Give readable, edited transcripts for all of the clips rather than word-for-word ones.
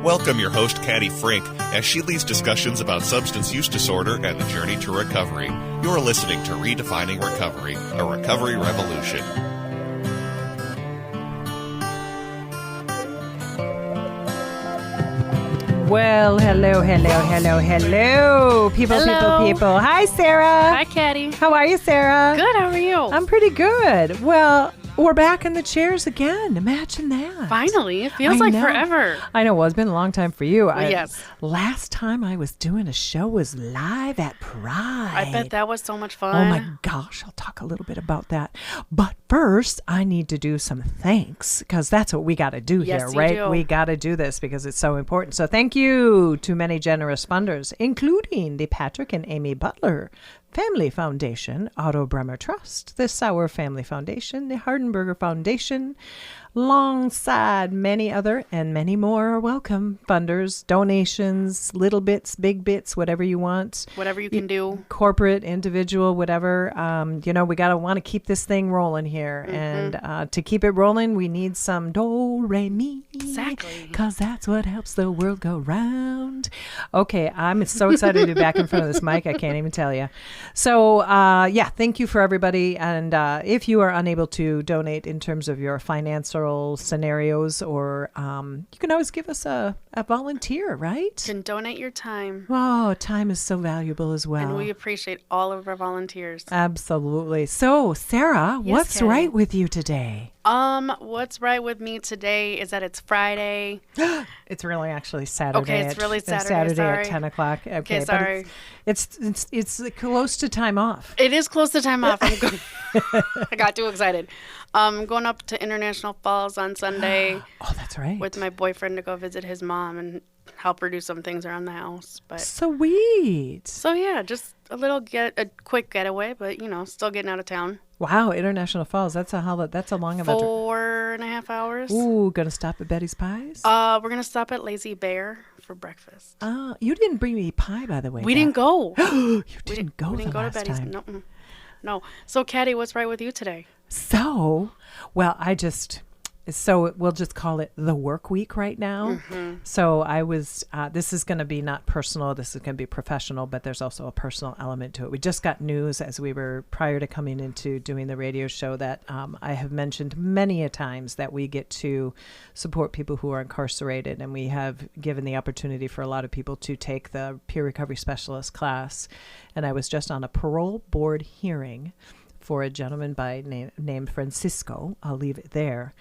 Welcome your host, Caddy Frink, as she leads discussions about substance use disorder and the journey to recovery. You're listening to Redefining Recovery, a recovery revolution. Well, hello, people. Hi, Sarah. Hi, Caddy. How are you, Sarah? Good, how are you? I'm pretty good. Well, we're back in the chairs again. Imagine that. Finally. It feels like forever. I know. Well, it's been a long time for you. Well, yes. Last time I was doing a show was live at Pride. I bet that was so much fun. Oh, my gosh. I'll talk a little bit about that. But first, I need to do some thanks because that's what we got to do here, right? Do. We got to do this because it's so important. So thank you to many generous funders, including the Patrick and Amy Butler Family Foundation, Otto Bremer Trust, the Sauer Family Foundation, the Hardenberger Foundation, alongside many other and many more are welcome. Funders, donations, little bits, big bits, whatever you want. Whatever you can do. Corporate, individual, whatever. We got to want to keep this thing rolling here. Mm-hmm. And to keep it rolling, we need some do, re, mi. Exactly. Because that's what helps the world go round. Okay, I'm so excited to be back in front of this mic. I can't even tell you. So, thank you for everybody. And if you are unable to donate in terms of your financial scenarios, or you can always give us a volunteer, right? You can donate your time. Oh, time is so valuable as well. And we appreciate all of our volunteers. Absolutely. So, Sarah, Yes, what's Caddy. right with you today? What's right with me today is that it's Friday. It's really actually Saturday. Okay, it's really Saturday. Saturday sorry. at 10 o'clock. Okay, sorry. But it's close to time off. It is close to time off. I got too excited. I'm going up to International Falls on Sunday. Oh, that's right. With my boyfriend to go visit his mom and help her do some things around the house. But sweet. So yeah, just a quick getaway, but still getting out of town. Wow, International Falls. That's a long of a 4.5 hours. Ooh, gonna stop at Betty's Pies? We're gonna stop at Lazy Bear for breakfast. Oh, you didn't bring me pie, by the way. We didn't go. You didn't go We didn't go to Betty's. time. No. So, Caddy, what's right with you today? So, well, we'll just call it the work week right now. Mm-hmm. So I was, this is going to be not personal, this is going to be professional, but there's also a personal element to it. We just got news as we were prior to coming into doing the radio show that I have mentioned many a times that we get to support people who are incarcerated, and we have given the opportunity for a lot of people to take the peer recovery specialist class. And I was just on a parole board hearing for a gentleman named Francisco. I'll leave it there.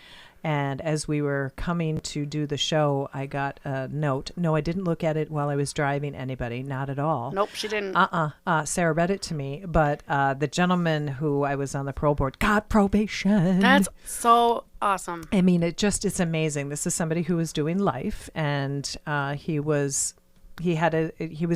And as we were coming to do the show, I got a note. No, I didn't look at it while I was driving anybody. Not at all. Nope, she didn't. Sarah read it to me. But the gentleman who I was on the parole board got probation. That's so awesome. I mean, it's amazing. This is somebody who was doing life, and he was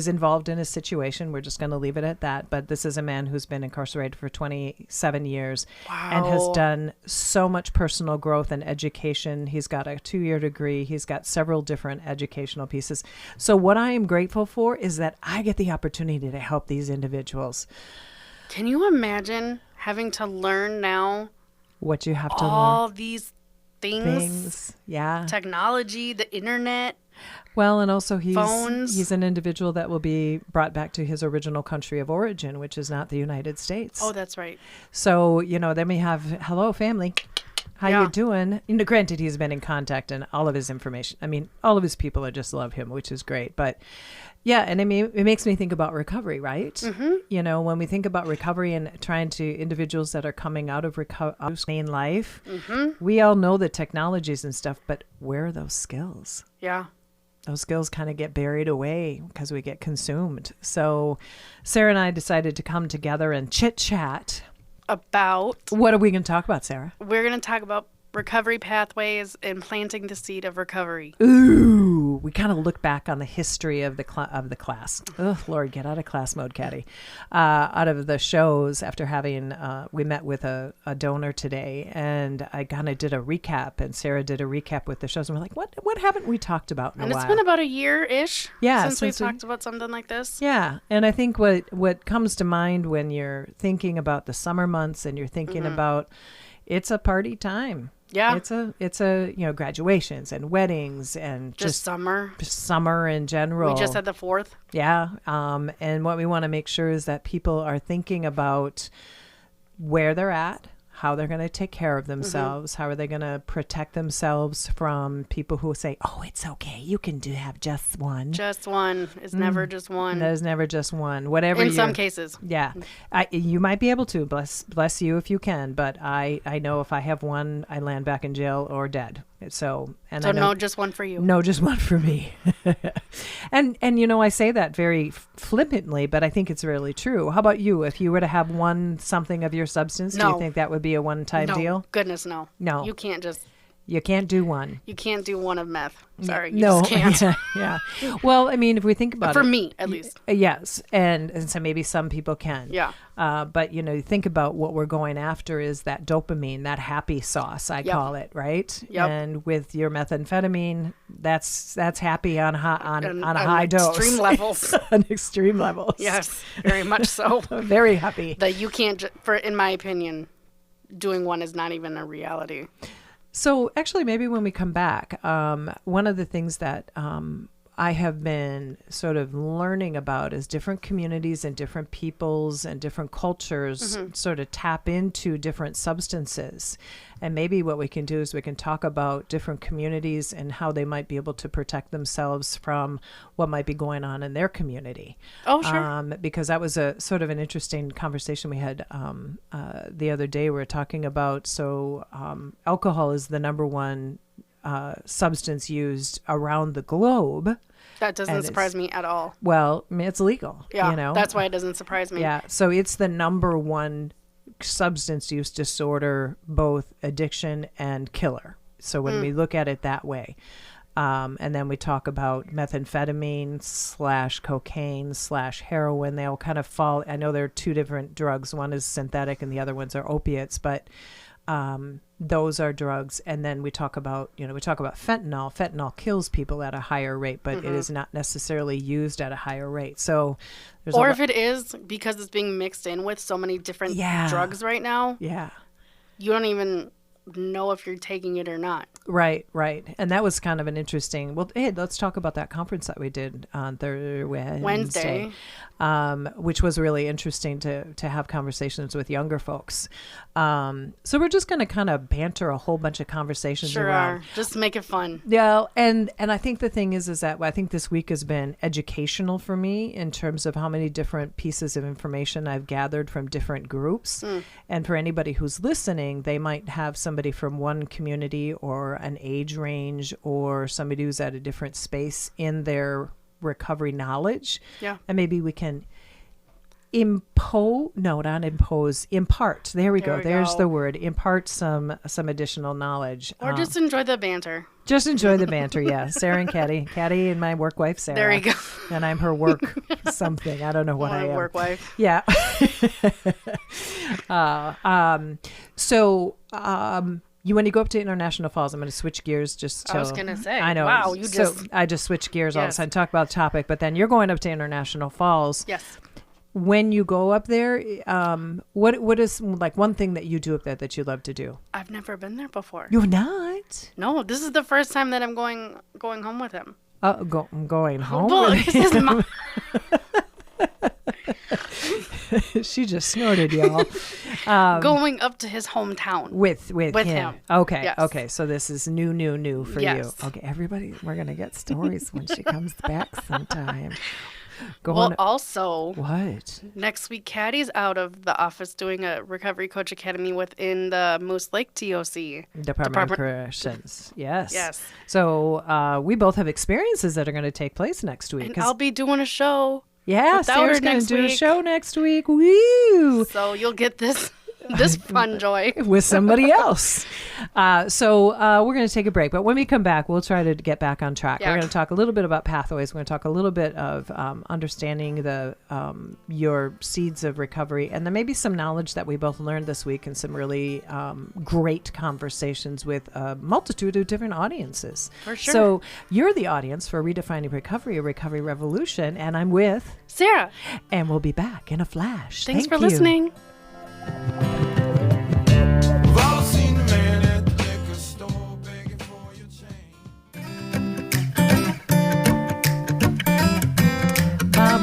involved in a situation. We're just going to leave it at that. But this is a man who's been incarcerated for 27 years and has done so much personal growth and education. He's got a 2-year degree. He's got several different educational pieces. So what I am grateful for is that I get the opportunity to help these individuals. Can you imagine having to learn now what you have to learn? All these things. Yeah. Technology, the internet. Well, and also Phones. he's an individual that will be brought back to his original country of origin, which is not the United States. Oh, that's right. So, then we have, hello, family. How you doing? Granted, he's been in contact and all of his information. I mean, all of his people just love him, which is great. But yeah, and I mean, it makes me think about recovery, right? Mm-hmm. When we think about recovery and trying to individuals that are coming out of main life, mm-hmm. we all know the technologies and stuff, but where are those skills? Yeah. Those skills kind of get buried away because we get consumed. So Sarah and I decided to come together and chit chat about. What are we going to talk about, Sarah? We're going to talk about recovery pathways and planting the seed of recovery. Ooh, we kind of look back on the history of the class. Oh, Lord, get out of class mode, Caddy. Out of the shows after having, we met with a donor today, and I kind of did a recap, and Sarah did a recap with the shows, and we're like, what haven't we talked about in a while? And it's been about a year-ish since we've we talked about something like this. Yeah, and I think what comes to mind when you're thinking about the summer months and you're thinking mm-hmm. about it's a party time. Yeah. It's a graduations and weddings and just summer in general. We just had the 4th. Yeah. And what we want to make sure is that people are thinking about where they're at, how they're going to take care of themselves, how are they going to protect themselves from people who say, oh, it's okay, you can have just one. Just one. It's never just one. There's never just one. Whatever. In some cases. Yeah. You might be able to. Bless you if you can. But I know if I have one, I land back in jail or dead. So I know, no, just one for you. No, just one for me. and I say that very flippantly, but I think it's really true. How about you? If you were to have something of your substance, do you think that would be a one-time deal? Goodness, no. No. You can't just... You can't do one. You can't do one of meth. Sorry, you just can't. Yeah. Well, I mean, if we think about For me, at least. Yes. And so maybe some people can. Yeah. But, think about what we're going after is that dopamine, that happy sauce, I call it, right? Yep. And with your methamphetamine, that's happy on a high dose. Extreme levels. On extreme levels. Yes, very much so. Very happy. That you can't, in my opinion, doing one is not even a reality. So actually, maybe when we come back, one of the things that I have been sort of learning about is different communities and different peoples and different cultures sort of tap into different substances. And maybe what we can do is we can talk about different communities and how they might be able to protect themselves from what might be going on in their community. Oh, sure. Because that was a sort of an interesting conversation we had the other day. We were talking about, alcohol is the number one substance used around the globe. That doesn't surprise me at all. Well, I mean, it's legal. Yeah, that's why it doesn't surprise me. Yeah, so it's the number one substance use disorder, both addiction and killer. So when we look at it that way, and then we talk about methamphetamine / cocaine / heroin, they all kind of fall. I know there are two different drugs. One is synthetic and the other ones are opiates, but those are drugs. And then we talk about fentanyl. Fentanyl kills people at a higher rate, but it is not necessarily used at a higher rate. So if it is, because it's being mixed in with so many different drugs right now. Yeah. You don't even know if you're taking it or not. Right. And that was kind of an interesting, let's talk about that conference that we did on Wednesday. Which was really interesting to have conversations with younger folks. So we're just going to kind of banter a whole bunch of conversations around. Sure, just make it fun. Yeah, and I think the thing is that I think this week has been educational for me in terms of how many different pieces of information I've gathered from different groups. And for anybody who's listening, they might have somebody from one community or an age range or somebody who's at a different space in their recovery knowledge. Yeah. And maybe we can impart. There we go. There's the word. Impart some additional knowledge. Or just enjoy the banter. Just enjoy the banter, yeah. Sarah and Caddy. Caddy and my work wife, Sarah. There you go. And I'm her work something. I don't know what I am. Work wife. Yeah. When you go up to International Falls, I'm going to switch gears I was going to say. I know. Wow, I just switch gears all the time, talk about the topic, but then you're going up to International Falls. Yes. When you go up there, what is like one thing that you do up there that you love to do? I've never been there before. You've not? No, this is the first time that I'm going home with him. Going home? Well, because his mom... She just snorted, y'all. Going up to his hometown with him. Okay. Yes. Okay. So this is new for you. Okay, everybody, we're gonna get stories when she comes back sometime. Also, what? Next week, Caddy's out of the office doing a recovery coach academy within the Moose Lake TOC. Department of Corrections. Yes. Yes. So we both have experiences that are going to take place next week. And I'll be doing a show. Yeah, Sarah's going to do a show next week. Woo! So you'll get this fun joy with somebody else. So we're going to take a break, but when we come back, we'll try to get back on track. Yeah. We're going to talk a little bit about pathways. We're going to talk a little bit of understanding your seeds of recovery, and then maybe some knowledge that we both learned this week, and some really great conversations with a multitude of different audiences. For sure. So you're the audience for Redefining Recovery, a Recovery Revolution, and I'm with Sarah. And we'll be back in a flash. Thanks for listening. We've all seen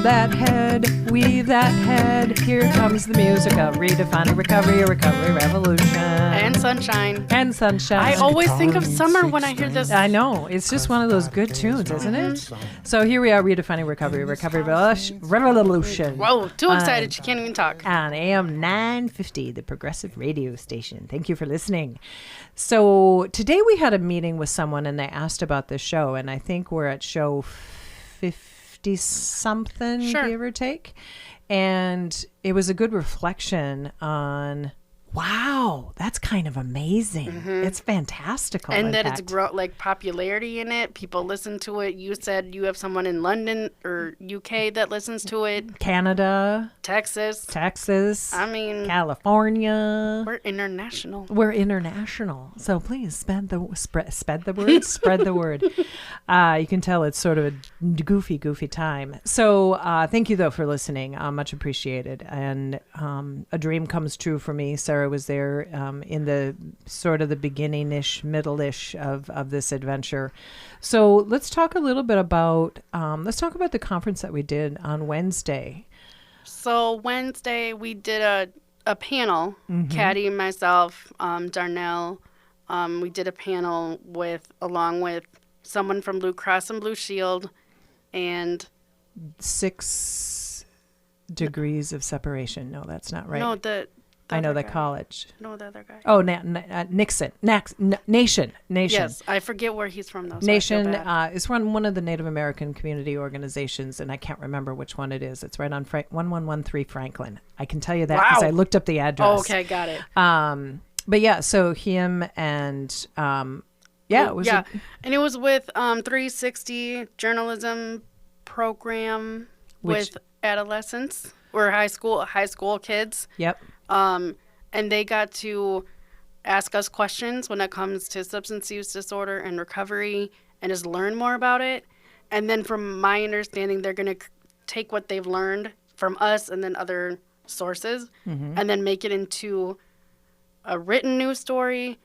that head, weave that head. Here comes the music of redefining recovery, a recovery revolution. And sunshine. And sunshine. I always think of summer when I hear this. I know. It's just one of those good tunes, isn't it? So here we are, redefining recovery, recovery revolution. Whoa, too excited. She can't even talk. On AM 950, the progressive radio station. Thank you for listening. So today we had a meeting with someone and they asked about this show, and I think we're at show 50-something, sure, give or take. And it was a good reflection on, wow, that's kind of amazing. It's fantastical. And that it's popularity in it. People listen to it. You said you have someone in London or UK that listens to it. Canada. Texas. I mean, California. We're international. So please spread the word. You can tell it's sort of a goofy time. So thank you, though, for listening. Much appreciated. And a dream comes true for me. Sarah was there in the sort of the beginning-ish, middle-ish of this adventure. So let's talk a little bit about the conference that we did on Wednesday. So Wednesday we did a panel, Caddy and myself, Darnell. We did a panel along with someone from Blue Cross and Blue Shield and 6 degrees of separation. No, that's not right. No, I know the college. No, the other guy. Oh, Nixon. Nation. Yes, I forget where he's from, though. So Nation is from one of the Native American community organizations, and I can't remember which one it is. It's right on 1113 Franklin. I can tell you that because I looked up the address. Oh, okay, got it. But yeah, so him and it was and it was with 360 journalism program with adolescents or high school kids. Yep. And they got to ask us questions when it comes to substance use disorder and recovery and just learn more about it. And then from my understanding, they're going to take what they've learned from us and then other sources and then make it into a written news story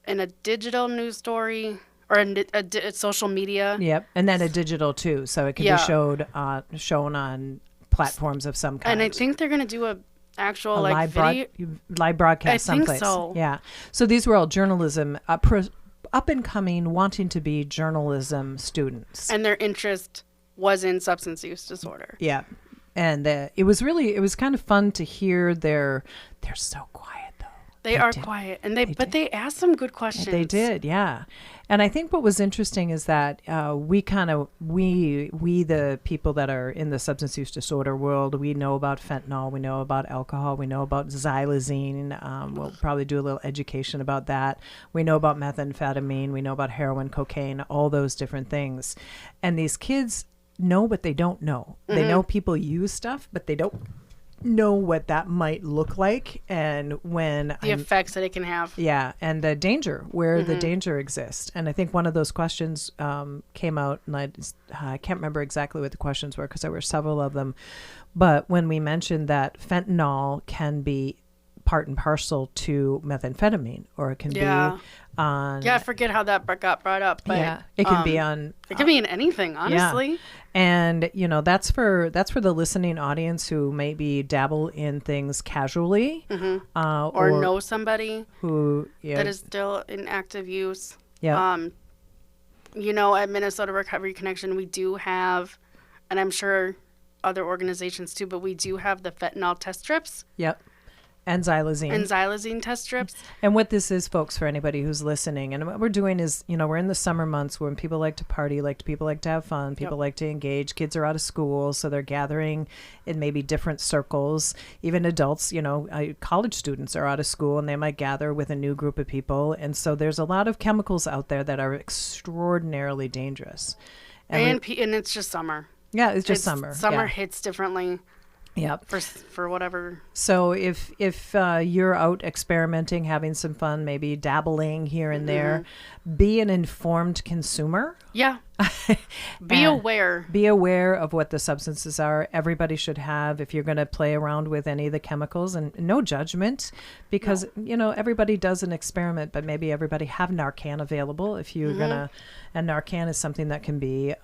and a digital news story or a social media. Yep. And then a digital too. So it can be shown on platforms of some kind. And I think they're going to do a live broadcast someplace. I think so. Yeah. So these were all journalism, up and coming, wanting to be journalism students. And their interest was in substance use disorder. Yeah. And it was kind of fun to hear they're so quiet though. They are quiet, and they asked some good questions. They did, yeah. And I think what was interesting is that we the people that are in the substance use disorder world, we know about fentanyl, we know about alcohol, we know about xylazine. We'll probably do a little education about that. We know about methamphetamine, we know about heroin, cocaine, all those different things. And these kids know, but they don't know. They know people use stuff, but they don't know what that might look like and when the effects that it can have. Yeah, and the danger, where the danger exists. And I think one of those questions came out, and I can't remember exactly what the questions were because there were several of them. But when we mentioned that fentanyl can be part and parcel to methamphetamine, or it can be on... Yeah, I forget how that got brought up. But, it can be on... It can be in anything, honestly. Yeah. And, that's for the listening audience who maybe dabble in things casually. Or know somebody who that is still in active use. Yeah. At Minnesota Recovery Connection, we do have, and I'm sure other organizations too, but we do have the fentanyl test strips. Yep. And xylazine. And xylazine test strips. And what this is, folks, for anybody who's listening, and what we're doing is, we're in the summer months when people like to party, people like to have fun, people like to engage. Kids are out of school, so they're gathering in maybe different circles. Even adults, college students are out of school, and they might gather with a new group of people. And so there's a lot of chemicals out there that are extraordinarily dangerous. And it's just summer. Yeah, it's just summer. Summer hits differently. Yep. For whatever. So if you're out experimenting, having some fun, maybe dabbling here and there, be an informed consumer. Yeah. Be aware. Be aware of what the substances are. Everybody should have, if you're going to play around with any of the chemicals, and no judgment, because, everybody does an experiment, but maybe everybody have Narcan available if you're going to, and Narcan is something that can be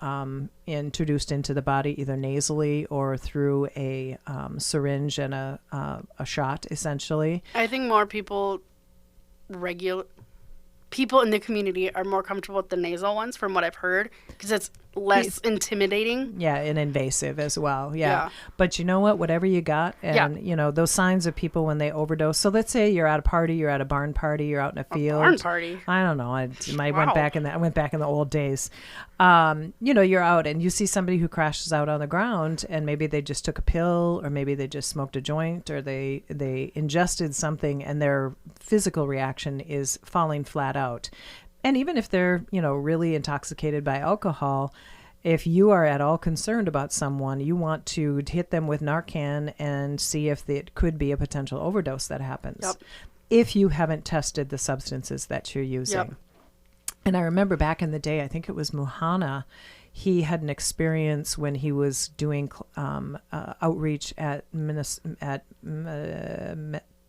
introduced into the body either nasally or through a syringe and a shot, essentially. I think more people in the community are more comfortable with the nasal ones, from what I've heard, because it's less intimidating. Yeah, and invasive as well. Yeah. But you know what? Whatever you got, and those signs of people when they overdose. So let's say you're at a party, you're at a barn party, you're out in a field. Barn party. I don't know. I went back in the old days. You're out and you see somebody who crashes out on the ground, and maybe they just took a pill, or maybe they just smoked a joint, or they ingested something, and their physical reaction is falling flat out. And even if they're, really intoxicated by alcohol, if you are at all concerned about someone, you want to hit them with Narcan and see if it could be a potential overdose that happens. Yep. If you haven't tested the substances that you're using. Yep. And I remember back in the day, I think it was Muhana, he had an experience when he was doing outreach at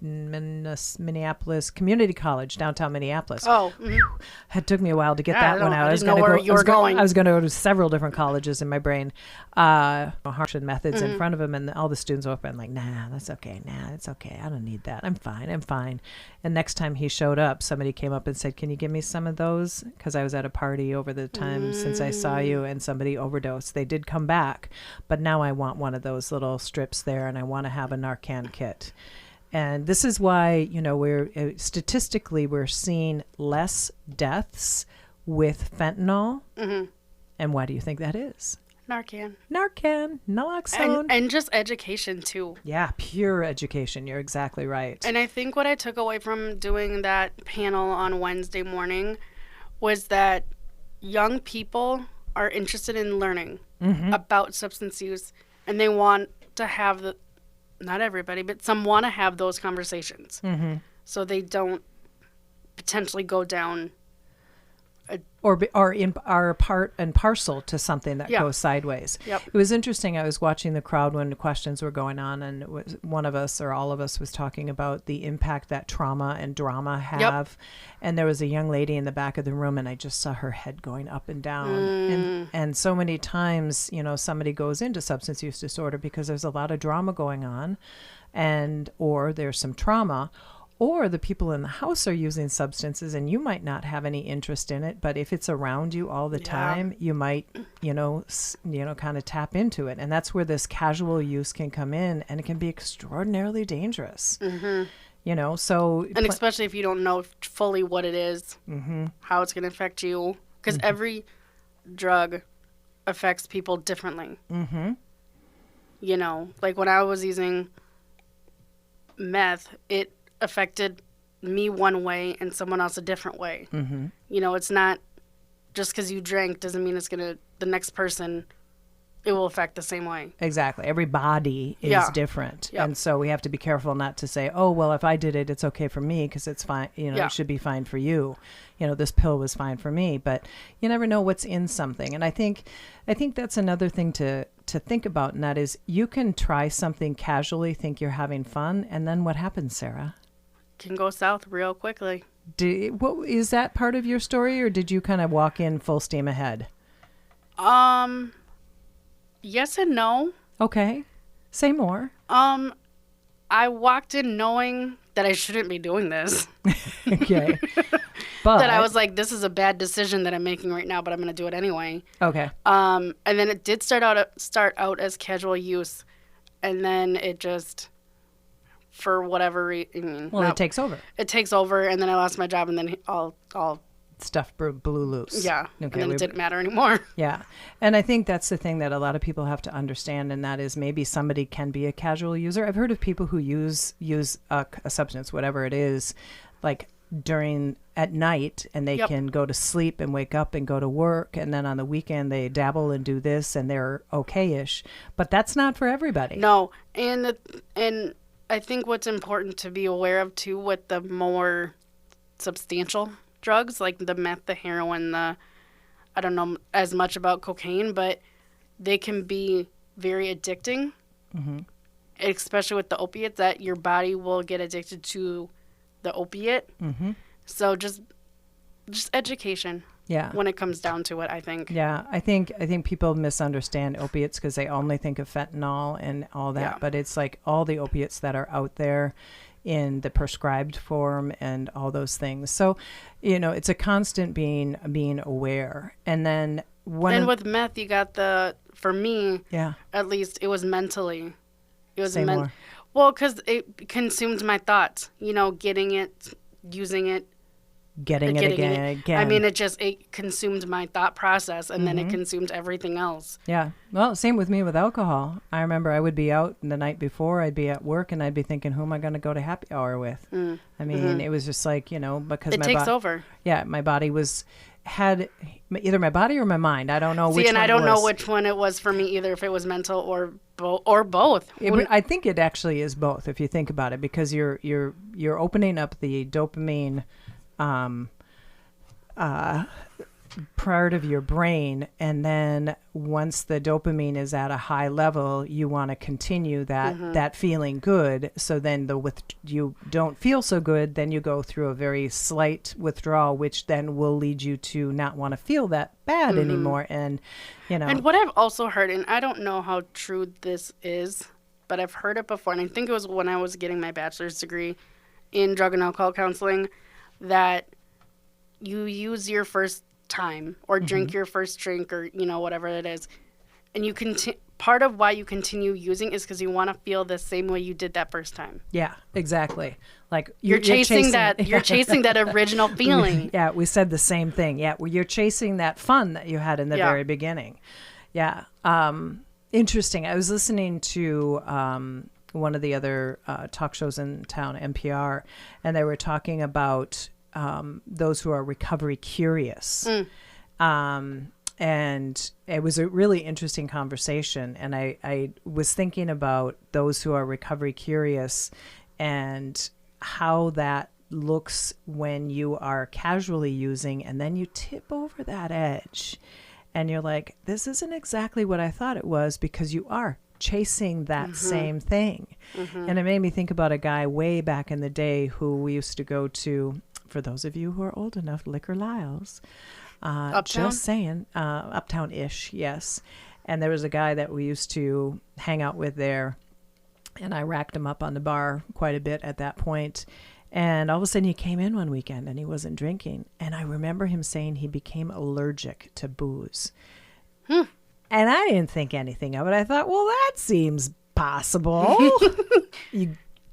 Minneapolis Community College, downtown Minneapolis. Oh, it took me a while to get that one out. I didn't know where you were going. I was going to go to several different colleges in my brain. Harsh methods in front of him, and all the students were like, "Nah, that's okay. Nah, it's okay. I don't need that. I'm fine." And next time he showed up, somebody came up and said, "Can you give me some of those?" Because I was at a party over the time since I saw you, and somebody overdosed. They did come back, but now I want one of those little strips there, and I want to have a Narcan kit. And this is why, we're statistically we're seeing less deaths with fentanyl. Mm-hmm. And why do you think that is? Narcan, naloxone. And just education, too. Yeah, pure education. You're exactly right. And I think what I took away from doing that panel on Wednesday morning was that young people are interested in learning about substance use, and they want to have not everybody, but some want to have those conversations, so they don't potentially go down or are part and parcel to something that goes sideways. Yep. It was interesting. I was watching the crowd when the questions were going on, and one of us or all of us was talking about the impact that trauma and drama have. Yep. And there was a young lady in the back of the room, and I just saw her head going up and down. And so many times, somebody goes into substance use disorder because there's a lot of drama going on, or there's some trauma. Or the people in the house are using substances, and you might not have any interest in it, but if it's around you all the time, you might, kind of tap into it. And that's where this casual use can come in, and it can be extraordinarily dangerous. So... And especially if you don't know fully what it is, how it's going to affect you. Because every drug affects people differently. Like when I was using meth, it affected me one way and someone else a different way. It's not just because you drank doesn't mean it's gonna the next person it will affect the same way. Exactly. Every body is different. Yep. And so we have to be careful not to say, oh, well, if I did it, it's okay for me because it's fine. It should be fine for you. This pill was fine for me. But you never know what's in something. And I think that's another thing to think about. And that is you can try something casually, think you're having fun. And then what happens, Sarah? Can go south real quickly. What is that part of your story, or did you kind of walk in full steam ahead? Yes and no. Okay. Say more. I walked in knowing that I shouldn't be doing this. Okay. But that I was like, this is a bad decision that I'm making right now, but I'm going to do it anyway. Okay. And then it did start out as casual use, and then it just, for whatever reason, it takes over. It takes over, and then I lost my job, and then all stuff blew loose. Yeah. Okay. And then it didn't matter anymore. Yeah. And I think that's the thing that a lot of people have to understand, and that is maybe somebody can be a casual user. I've heard of people who use a substance, whatever it is, like at night, and they can go to sleep and wake up and go to work, and then on the weekend they dabble and do this, and they're okay-ish. But that's not for everybody. No. And I think what's important to be aware of, too, with the more substantial drugs, like the meth, the heroin, the I don't know as much about cocaine, but they can be very addicting, especially with the opiates, that your body will get addicted to the opiate. So just education. Yeah. When it comes down to it, I think. Yeah, I think people misunderstand opiates because they only think of fentanyl and all that, Yeah. but it's like all the opiates that are out there in the prescribed form and all those things. So, it's a constant being aware. And then with meth, you got for me, yeah, at least, it was mentally. It was Say more. Well, because it consumed my thoughts. Getting it, using it. Getting it again. I mean, it consumed my thought process, and then it consumed everything else. Yeah. Well, same with me with alcohol. I remember I would be out the night before, I'd be at work, and I'd be thinking, who am I going to go to happy hour with? I mean, it was just like, because it takes over. Yeah, my body had either my body or my mind. I don't know which one. And I don't know which one it was for me either, if it was mental or both. I think it actually is both, if you think about it, because you're opening up the dopamine part of your brain, and then once the dopamine is at a high level, you want to continue that feeling good. So then you don't feel so good, then you go through a very slight withdrawal, which then will lead you to not want to feel that bad anymore. And and what I've also heard, and I don't know how true this is, but I've heard it before, and I think it was when I was getting my bachelor's degree in drug and alcohol counseling, that you use your first time or drink your first drink or whatever it is, and you part of why you continue using is because you want to feel the same way you did that first time. Yeah, exactly. Like you're chasing that you're chasing that original feeling. Yeah, we said the same thing. Yeah, you're chasing that fun that you had in the very beginning. Yeah. Interesting. I was listening to one of the other talk shows in town, NPR, and they were talking about those who are recovery curious. And it was a really interesting conversation. And I was thinking about those who are recovery curious and how that looks when you are casually using and then you tip over that edge and you're like, this isn't exactly what I thought it was, because you are chasing that same thing. And it made me think about a guy way back in the day who we used to go to, for those of you who are old enough, Liquor Lyle's. Uptown? Just saying, uptown-ish, yes. And there was a guy that we used to hang out with there, and I racked him up on the bar quite a bit at that point. And all of a sudden he came in one weekend and he wasn't drinking. And I remember him saying he became allergic to booze. And I didn't think anything of it. I thought, well, that seems possible.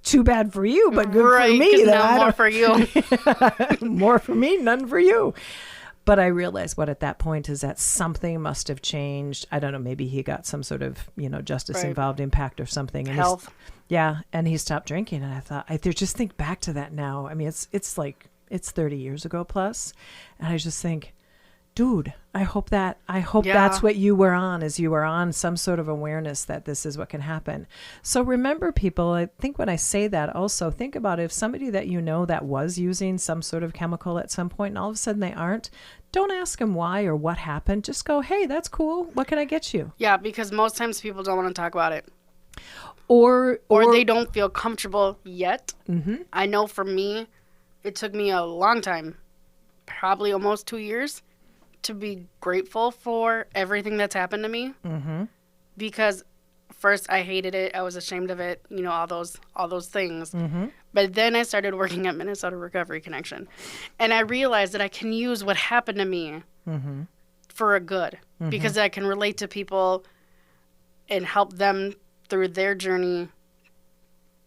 Too bad for you, but good for me. More for you. More for me, none for you. But I realized what at that point is that something must have changed. I don't know, maybe he got some sort of, justice involved impact or something. And health. And he stopped drinking. And I thought, I just think back to that now. I mean, it's 30 years ago plus. And I just think, dude, I hope that's what you were on, is you were on some sort of awareness that this is what can happen. So remember, people, I think when I say that, also think about if somebody that that was using some sort of chemical at some point and all of a sudden they aren't, don't ask them why or what happened. Just go, hey, that's cool. What can I get you? Yeah, because most times people don't want to talk about it. Or they don't feel comfortable yet. I know for me, it took me a long time, probably almost 2 years, to be grateful for everything that's happened to me. Because first I hated it, I was ashamed of it, all those things. But then I started working at Minnesota Recovery Connection, and I realized that I can use what happened to me for a good, because I can relate to people and help them through their journey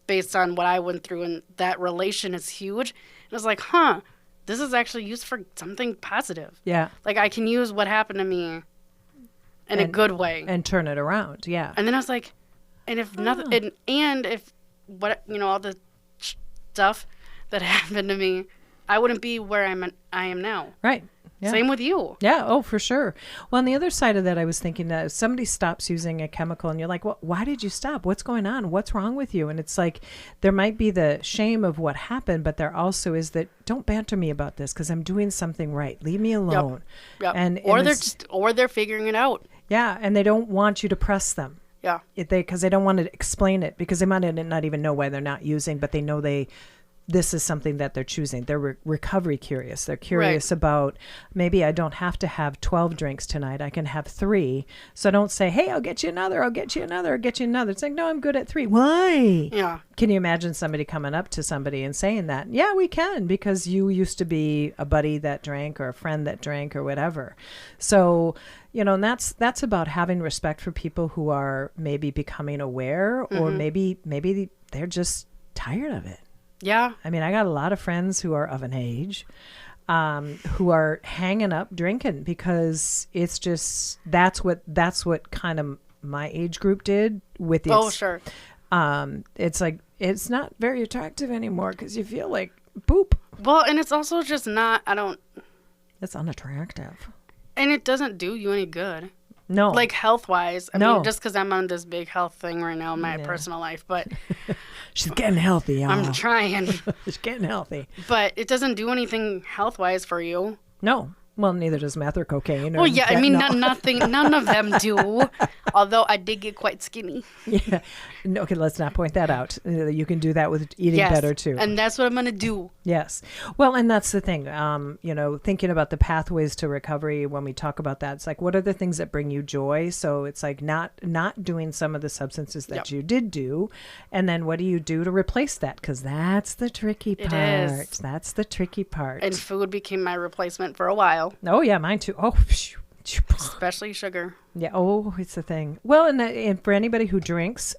based on what I went through, and that relation is huge. And I was like, this is actually used for something positive. Yeah. Like, I can use what happened to me in a good way. And turn it around, yeah. And then I was like, and if nothing, and if what, all the stuff that happened to me, I wouldn't be where I am now. Right. Yeah. Same with you. Yeah. Oh, for sure. Well, on the other side of that, I was thinking that if somebody stops using a chemical and you're like, well, why did you stop? What's going on? What's wrong with you? And it's like, there might be the shame of what happened, but there also is that don't banter me about this because I'm doing something right. Leave me alone. Yep. And or they're figuring it out. Yeah. And they don't want you to press them. Yeah. Because they don't want to explain it because they might not even know why they're not using, but they know this is something that they're choosing. They're recovery curious. They're curious about, maybe I don't have to have 12 drinks tonight. I can have 3. So don't say, hey, I'll get you another. I'll get you another. I'll get you another. It's like, no, I'm good at 3. Why? Yeah. Can you imagine somebody coming up to somebody and saying that? Yeah, we can, because you used to be a buddy that drank or a friend that drank or whatever. So, and that's about having respect for people who are maybe becoming aware or maybe they're just tired of it. Yeah. I mean, I got a lot of friends who are of an age who are hanging up drinking because it's just that's what kind of my age group did with Oh, sure. It's like it's not very attractive anymore because you feel like poop. Well, and it's also just not. It's unattractive. And it doesn't do you any good. No. Like health-wise. I No. mean, just because I'm on this big health thing right now in my personal life, but She's getting healthy, y'all. I'm trying. She's getting healthy. But it doesn't do anything health-wise for you. No. Well, neither does meth or cocaine. Well, yeah, I mean, none of them do. Although I did get quite skinny. Yeah. No, okay, let's not point that out. You can do that with eating better too. And that's what I'm going to do. Yes. Well, and that's the thing, thinking about the pathways to recovery, when we talk about that, it's like, what are the things that bring you joy? So it's like not doing some of the substances that you did do. And then what do you do to replace that? Because that's the tricky part. It is. That's the tricky part. And food became my replacement for a while. Oh, yeah, mine too. Oh, especially sugar. Yeah. Oh, it's the thing. Well, and for anybody who drinks,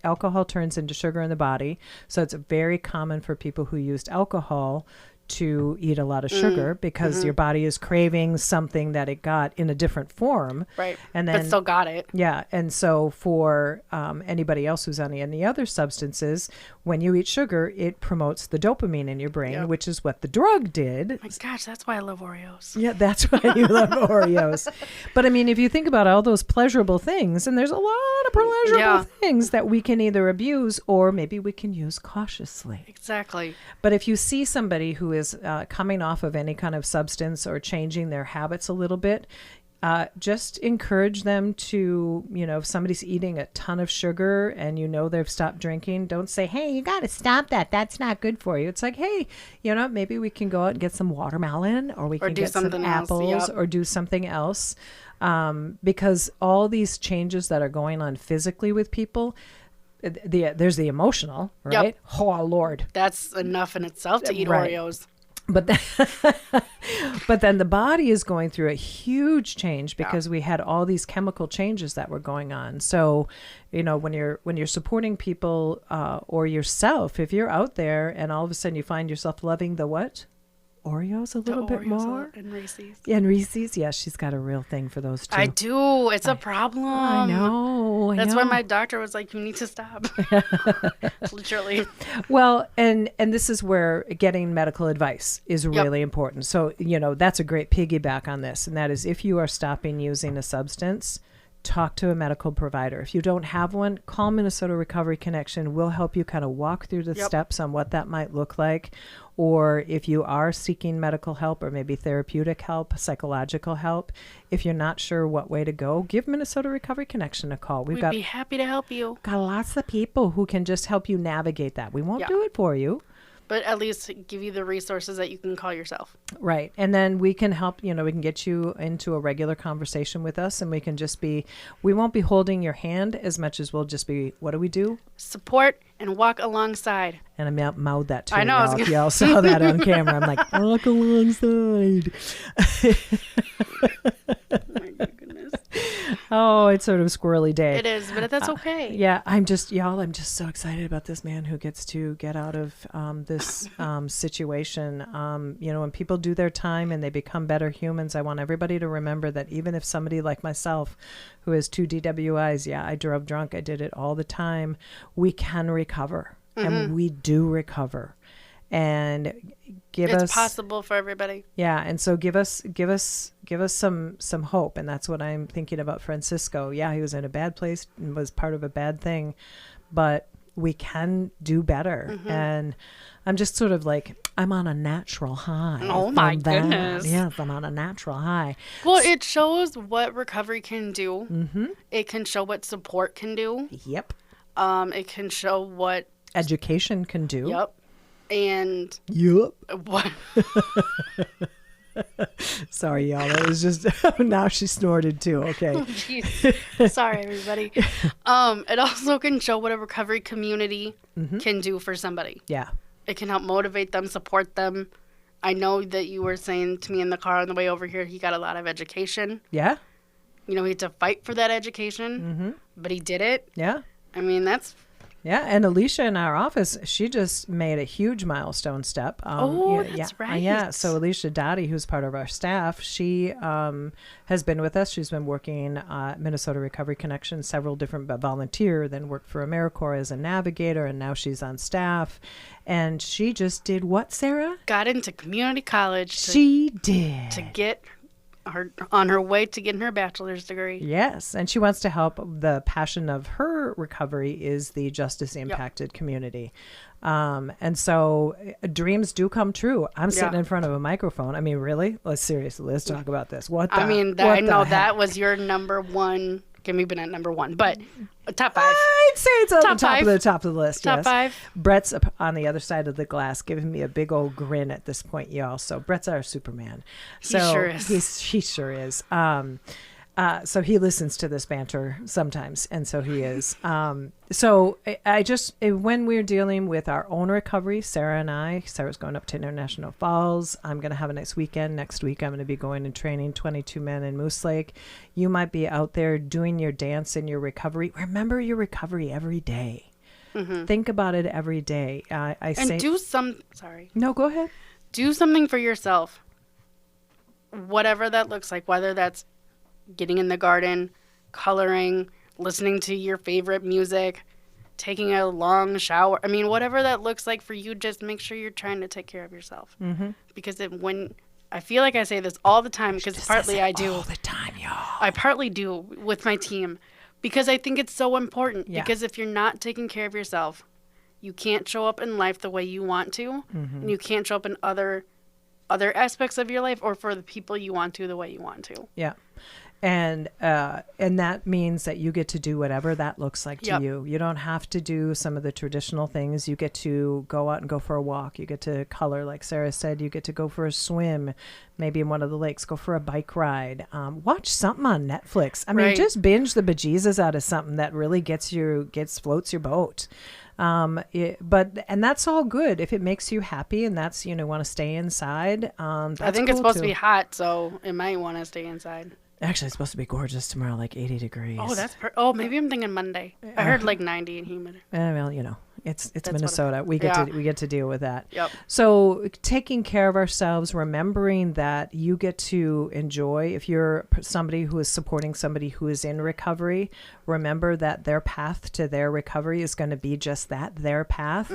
alcohol turns into sugar in the body. So it's very common for people who used alcohol to eat a lot of sugar because your body is craving something that it got in a different form. Right. And then, but still got it. Yeah. And so for anybody else who's on any other substances, when you eat sugar, it promotes the dopamine in your brain, which is what the drug did. My gosh, that's why I love Oreos. Yeah, that's why you love Oreos. But I mean, if you think about all those pleasurable things, and there's a lot of pleasurable things that we can either abuse or maybe we can use cautiously. Exactly. But if you see somebody who is coming off of any kind of substance or changing their habits a little bit, just encourage them to, if somebody's eating a ton of sugar and they've stopped drinking, don't say, hey, you got to stop that. That's not good for you. It's like, hey, maybe we can go out and get some watermelon or we can get some apples or do something else. Because all these changes that are going on physically with people, there's the emotional, right? Yep. Oh, Lord. That's enough in itself to eat Oreos. But then the body is going through a huge change because we had all these chemical changes that were going on. So, when you're supporting people or yourself, if you're out there and all of a sudden you find yourself loving the what? Oreos a little bit more? And Reese's. And Reese's, yeah, she's got a real thing for those too. I do. It's a problem. I know. That's why my doctor was like, you need to stop. Literally. Well, and this is where getting medical advice is really important. So, that's a great piggyback on this. And that is, if you are stopping using a substance, talk to a medical provider. If you don't have one, call Minnesota Recovery Connection. We'll help you kind of walk through the steps on what that might look like. Or if you are seeking medical help or maybe therapeutic help, psychological help, if you're not sure what way to go, give Minnesota Recovery Connection a call. We'd be happy to help you. Got lots of people who can just help you navigate that. We won't do it for you, but at least give you the resources that you can call yourself. Right. And then we can help, we can get you into a regular conversation with us, and we can just we won't be holding your hand as much as we'll just be, what do we do? Support and walk alongside. And I mouthed that too. I know. Y'all saw that on camera. I'm like, walk alongside. My goodness. Oh, it's sort of a squirrely day. It is, but that's okay. Yeah, I'm just so excited about this man who gets to get out of this situation. When people do their time and they become better humans, I want everybody to remember that even if somebody like myself who has 2 DWIs, I drove drunk, I did it all the time, we can recover. And we do recover. and give It's us possible for everybody. yeah, and so give us some hope, and that's what I'm thinking about Francisco. Yeah, he was in a bad place and was part of a bad thing, but we can do better. And I'm just sort of like, I'm on a natural high. Oh my from that. goodness. Yes, I'm on a natural high. Well, it shows what recovery can do. Mm-hmm. It can show what support can do. Yep. It can show what. Education can do. Yep. And Yep. what. Sorry, y'all. It was just now she snorted too. Okay. Jeez. Sorry, everybody. It also can show what a recovery community can do for somebody. Yeah. It can help motivate them, support them. I know that you were saying to me in the car on the way over here, he got a lot of education. Yeah. You know, he had to fight for that education, but he did it. Yeah. I mean, that's... Yeah, and Alicia in our office, she just made a huge milestone step. That's right. Yeah, so Alicia Dottie, who's part of our staff, she has been with us. She's been working Minnesota Recovery Connection, several different volunteer, then worked for AmeriCorps as a navigator, and now she's on staff. And she just did what, Sarah? Got into community college. She did. To get her on her way to getting her bachelor's degree. Yes, and she wants to help. The passion of her recovery is the justice impacted community. And so dreams do come true. I'm sitting in front of a microphone. I mean, really? Let's talk about this. I know that was your number one. Okay, maybe not number one, but top 5. I'd say it's on Top the 5. top of the list. Top yes. 5. Brett's on the other side of the glass, giving me a big old grin at this point, y'all. So Brett's our Superman. So he sure is. He sure is. So he listens to this banter sometimes, and so he is. So I just, when we're dealing with our own recovery, Sarah's going up to International Falls. I'm going to have a nice weekend. Next week, I'm going to be going and training 22 men in Moose Lake. You might be out there doing your dance in your recovery. Remember your recovery every day. Think about it every day. No, go ahead. Do something for yourself. Whatever that looks like, whether that's getting in the garden, coloring, listening to your favorite music, taking a long shower. I mean, whatever that looks like for you, just make sure you're trying to take care of yourself. Because when I feel like I say this all the time, because partly I do. All the time, y'all. I partly do with my team, because I think it's so important. Yeah. Because if you're not taking care of yourself, you can't show up in life the way you want to, and you can't show up in other aspects of your life or for the people you want to the way you want to. Yeah. And that means that you get to do whatever that looks like to you. You don't have to do some of the traditional things. You get to go out and go for a walk. You get to color, like Sarah said. You get to go for a swim, maybe in one of the lakes. Go for a bike ride. Watch something on Netflix. I mean, just binge the bejesus out of something that really floats your boat. And that's all good if it makes you happy, and that's want to stay inside. That's I think cool it's supposed too. to be hot, so it might want to stay inside. Actually, it's supposed to be gorgeous tomorrow, like 80 degrees. Oh, maybe I'm thinking Monday. I heard like 90 and humid. Well, it's Minnesota. We get to deal with that. Yep. So taking care of ourselves, remembering that you get to enjoy. If you're somebody who is supporting somebody who is in recovery, remember that their path to their recovery is going to be just that, their path.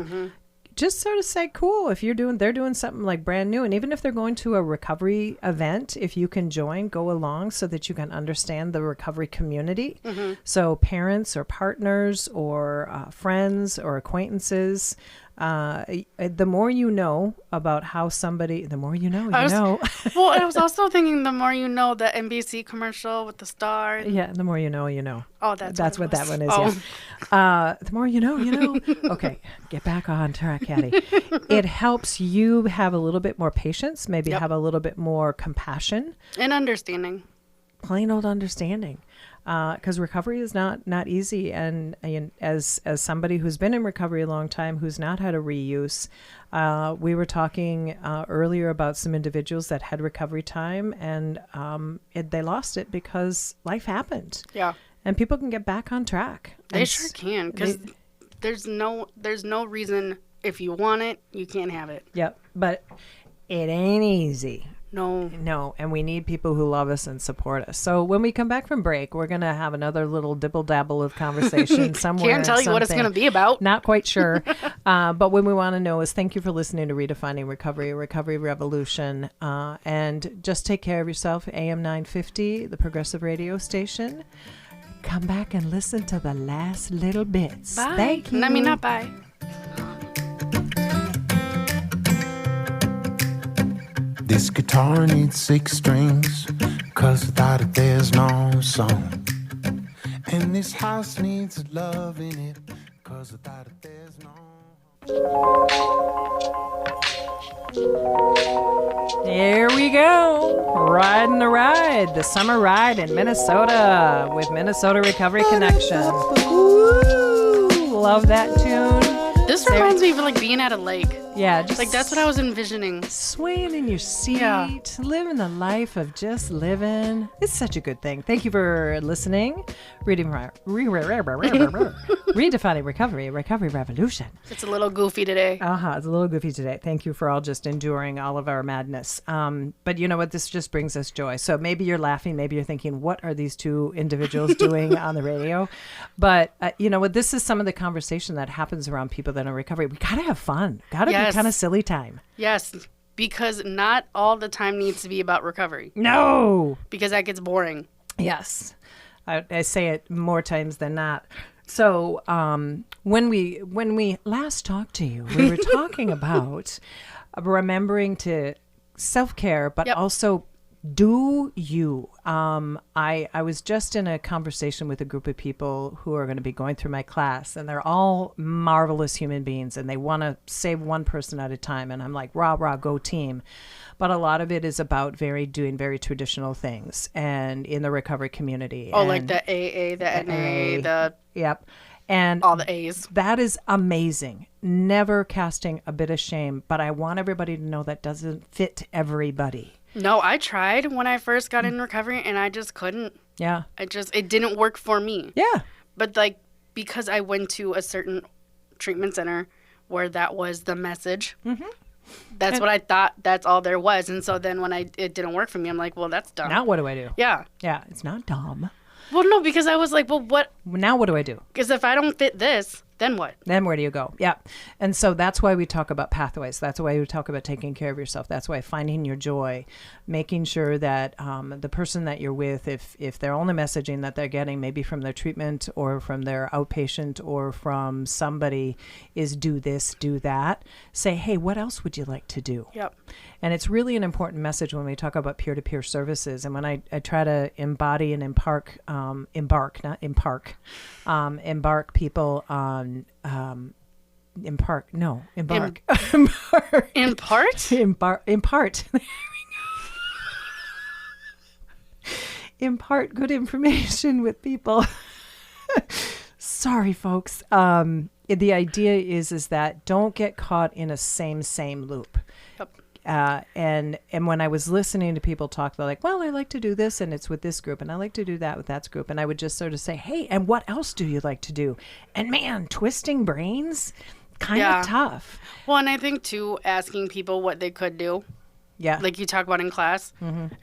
Just sort of say, cool, if they're doing something like brand new. And even if they're going to a recovery event, if you can go along so that you can understand the recovery community. So parents or partners or friends or acquaintances, the more you know about how somebody, the more you know, Well, I was also thinking the more you know, the NBC commercial with the star. Yeah, the more you know, you know. Oh, that's what that one is. Oh. Yeah. The more you know. Okay, get back on track, Caddy. It helps you have a little bit more patience, maybe have a little bit more compassion and understanding. Plain old understanding. Because recovery is not easy, and as somebody who's been in recovery a long time, who's not had a reuse, we were talking earlier about some individuals that had recovery time, and they lost it because life happened. Yeah, and people can get back on track. They sure can, because there's no reason if you want it, you can't have it. Yep, but it ain't easy. No, and we need people who love us and support us. So when we come back from break, we're going to have another little dibble-dabble of conversation somewhere. Can't tell you what it's going to be about. Not quite sure. But what we want to know is thank you for listening to Redefining Recovery, a recovery revolution. And just take care of yourself. AM 950, the progressive radio station. Come back and listen to the last little bits. Bye. Thank you. I mean, not bye. This guitar needs 6 strings, 'cause without it there's no song. And this house needs love in it, 'cause without it there's no... There we go. Riding the ride, the summer ride in Minnesota with Minnesota Recovery Connection. Woo! Love that tune. This reminds me of like being at a lake. Yeah, just Like that's what I was envisioning. swaying in your seat, Yeah. living the life of just living. It's such a good thing. Thank you for listening. Redefining recovery, recovery revolution. It's a little goofy today. It's a little goofy today. Thank you for all just enduring all of our madness. But you know what? This just brings us joy. So maybe you're laughing. Maybe you're thinking, what are these two individuals doing on the radio? But you know what? This is some of the conversation that happens around people that are in recovery. We got to have fun. Got to be Yes. kind of silly time. Yes, because not all the time needs to be about recovery. No. Because that gets boring. Yes. I say it more times than not. So when we last talked to you, we were talking about remembering to self-care, but Yep. also do you. I was just in a conversation with a group of people who are going to be going through my class, and they're all marvelous human beings, and they want to save one person at a time. And I'm like, rah, rah, go team. But a lot of it is about doing very traditional things and in the recovery community. Oh, and like the AA, the NA, the Yep. And all the A's. that is amazing. Never casting a bit of shame, but I want everybody to know that doesn't fit everybody. No, I tried when I first got in recovery and I just couldn't. Yeah. It didn't work for me. Yeah. But like, because I went to a certain treatment center where that was the message, that's what I thought that's all there was. And so then when it didn't work for me, I'm like, well, that's dumb. Now what do I do? Yeah. Yeah. It's not dumb. Well, no, because I was like, well, what? Now what do I do? Because if I don't fit this, then what? Then where do you go? Yeah. And so that's why we talk about pathways. That's why we talk about taking care of yourself. That's why finding your joy, making sure that the person that you're with, if they're only messaging that they're getting maybe from their treatment or from their outpatient or from somebody is do this, do that, say, hey, what else would you like to do? Yep. And it's really an important message when we talk about peer-to-peer services. And when I try to embody and embark people on impart. Impart? Impart. Impart good information with people. Sorry, folks. The idea is that don't get caught in a same loop. Yep. And when I was listening to people talk, they're like, well, I like to do this and it's with this group and I like to do that with that group. And I would just sort of say, hey, and what else do you like to do? And man, twisting brains, kind Yeah. of tough. Well, and I think too, asking people what they could do, Yeah. like you talk about in class,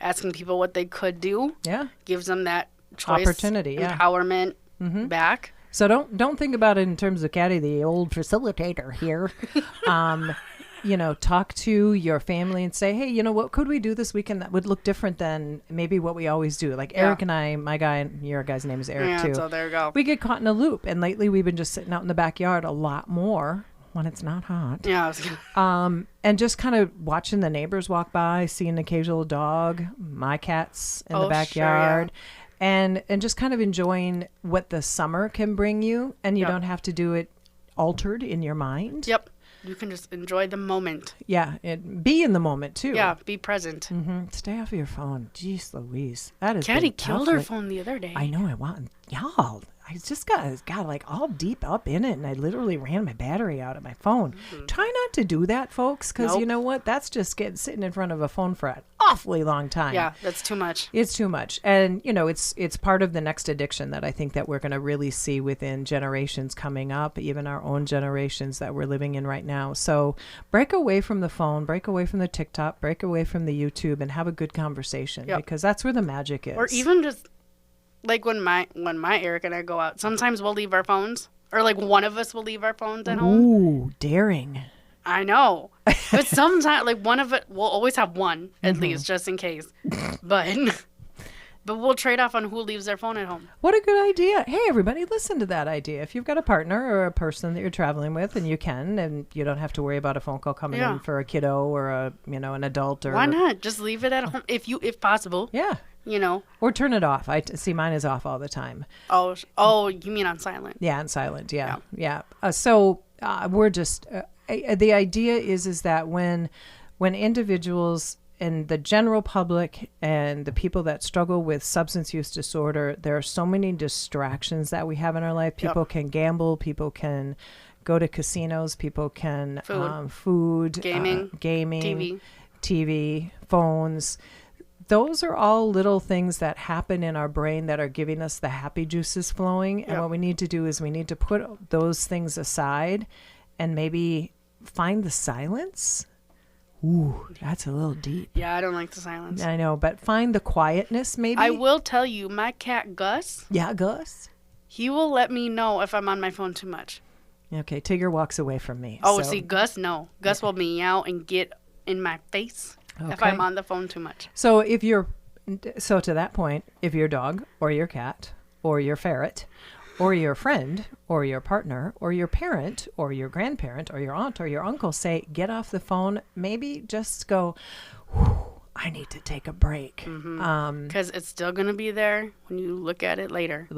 asking people what they could do Yeah. gives them that choice, Opportunity, yeah. empowerment back. So don't think about it in terms of Caddy, the old facilitator here. Talk to your family and say, hey, what could we do this weekend that would look different than maybe what we always do? Like Eric and I, my guy, your guy's name is Eric Yeah, too. so there you go. We get caught in a loop. And lately we've been just sitting out in the backyard a lot more when it's not hot. Yeah, I was gonna, And just kind of watching the neighbors walk by, seeing an occasional dog, my cats in the Oh, sure, backyard. And just kind of enjoying what the summer can bring you. And you Yep. don't have to do it altered in your mind. yep. You can just enjoy the moment. Yeah, be in the moment too. Yeah, be present. Stay off of your phone. Jeez Louise. That is Caddy killed her phone the other day. I know, I want. Y'all. I just got like all deep up in it, and I literally ran my battery out of my phone. Try not to do that, folks, because you know what? That's just sitting in front of a phone for an awfully long time. Yeah, that's too much. It's too much. And, you know, it's part of the next addiction that I think that we're going to really see within generations coming up, even our own generations that we're living in right now. So break away from the phone, break away from the TikTok, break away from the YouTube, and have a good conversation, because that's where the magic is. Or even just like when my Eric and I go out, sometimes we'll leave our phones, or like one of us will leave our phones at home. Ooh, daring. I know. But sometimes, like, one of it, we'll always have one, at least, just in case. But we'll trade off on who leaves their phone at home. What a good idea. Hey, everybody, listen to that idea. If you've got a partner or a person that you're traveling with, and you can, and you don't have to worry about a phone call coming in for a kiddo or an adult. Or why not? Just leave it at home, if possible. Yeah. You know. Or turn it off. I see mine is off all the time. Oh, you mean on silent? Yeah, on silent. Yeah. So we're just... the idea is that when individuals and the general public and the people that struggle with substance use disorder, there are so many distractions that we have in our life. People can gamble, people can go to casinos, people can food, gaming, TV, phones. Those are all little things that happen in our brain that are giving us the happy juices flowing. And what we need to do is we need to put those things aside and maybe find the silence. Ooh, that's a little deep. Yeah, I don't like the silence. I know, but find the quietness maybe. I will tell you, my cat Gus. Yeah, Gus. He will let me know if I'm on my phone too much. Okay, Tigger walks away from me. Oh, see, Gus, no. Gus will meow and get in my face if I'm on the phone too much. So to that point, if your dog or your cat or your ferret or your friend or your partner or your parent or your grandparent or your aunt or your uncle say, get off the phone, maybe just go, I need to take a break. Because it's still going to be there when you look at it later.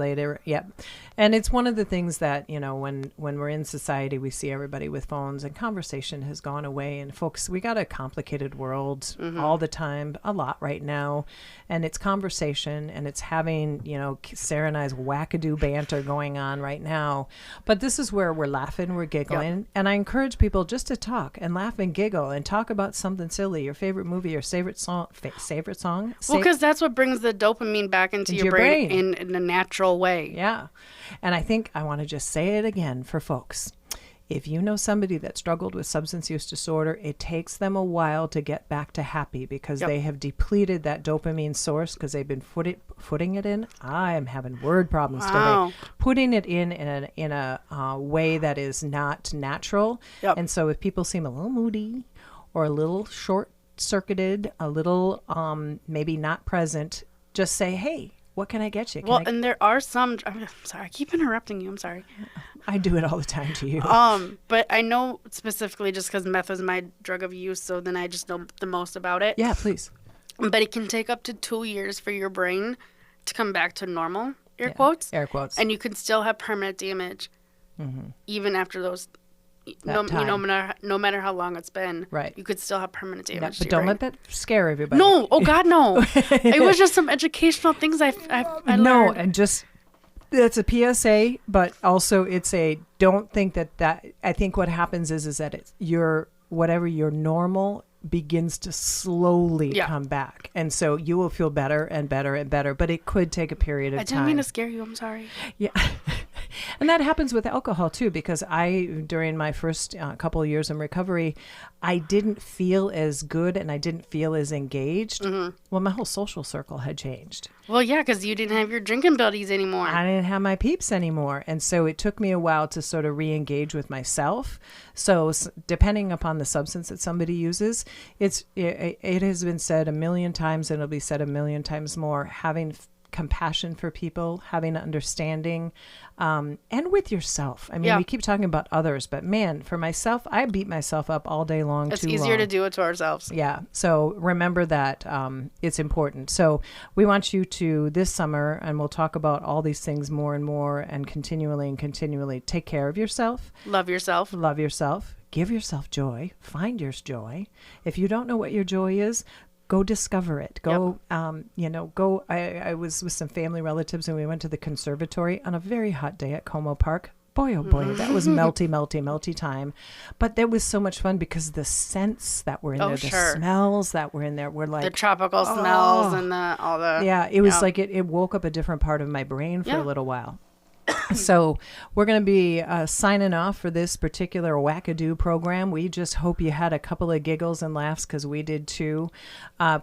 Yep. And it's one of the things that, you know, when we're in society, we see everybody with phones and conversation has gone away. And folks, we got a complicated world all the time, a lot right now. And it's conversation and it's having, you know, Sarah and I's wackadoo banter going on right now. But this is where we're laughing, we're giggling. Yep. And I encourage people just to talk and laugh and giggle and talk about something silly, your favorite movie, your favorite song. Well, because that's what brings the dopamine back into your brain in a natural way. Yeah. And I think I want to just say it again for folks. If you know somebody that struggled with substance use disorder, it takes them a while to get back to happy because they have depleted that dopamine source because they've been putting it in. I am having word problems today. Putting it in a way that is not natural. Yep. And so if people seem a little moody or a little short-circuited, a little maybe not present, just say, hey, what can I get you? And there are some, I'm sorry, I keep interrupting you. I'm sorry. I do it all the time to you. But I know specifically just because meth was my drug of use, so then I just know the most about it. Yeah, please. But it can take up to 2 years for your brain to come back to normal, air quotes. Air quotes. And you can still have permanent damage even after those. No matter how long it's been, you could still have permanent damage. But don't let that scare everybody. No, oh God, no! It was just some educational things I learned. No, and just that's a PSA, but also it's a don't think that. I think what happens is that it's your normal begins to slowly come back, and so you will feel better and better and better. But it could take a period of time. I didn't mean to scare you. I'm sorry. Yeah. And that happens with alcohol too, because during my first couple of years in recovery, I didn't feel as good and I didn't feel as engaged. Well, my whole social circle had changed. Well, yeah, because you didn't have your drinking buddies anymore. I didn't have my peeps anymore. And so it took me a while to sort of re-engage with myself. So depending upon the substance that somebody uses, it has been said a million times and it'll be said a million times more, having compassion for people, having understanding, and with yourself. I mean, we keep talking about others, but man, for myself, I beat myself up all day long. It's easier to do it to ourselves. Yeah. So remember that it's important. So we want you to this summer, and we'll talk about all these things more and more and continually take care of yourself. Love yourself. Love yourself. Give yourself joy. Find your joy. If you don't know what your joy is, go discover it. Go, go. I was with some family relatives and we went to the conservatory on a very hot day at Como Park. Boy, oh boy, that was melty time. But that was so much fun because the scents that were in there, the smells that were in there were like... The tropical smells and all the... Yeah, it was like it woke up a different part of my brain for a little while. So we're going to be signing off for this particular wackadoo program. We just hope you had a couple of giggles and laughs because we did too.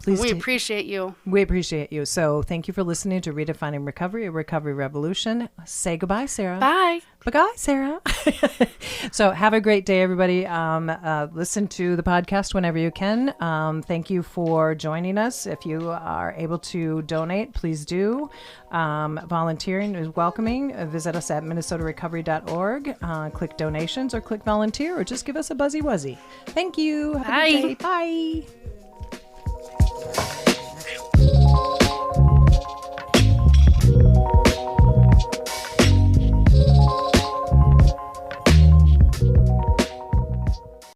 We appreciate you. We appreciate you. So thank you for listening to Redefining Recovery, a recovery revolution. Say goodbye, Sarah. Bye. Bye, Sarah. So have a great day, everybody. Listen to the podcast whenever you can. Thank you for joining us. If you are able to donate, please do. Volunteering is welcoming. Visit us at minnesotarecovery.org. Click donations or click volunteer or just give us a buzzy wuzzy. Thank you. Have a good day. Bye.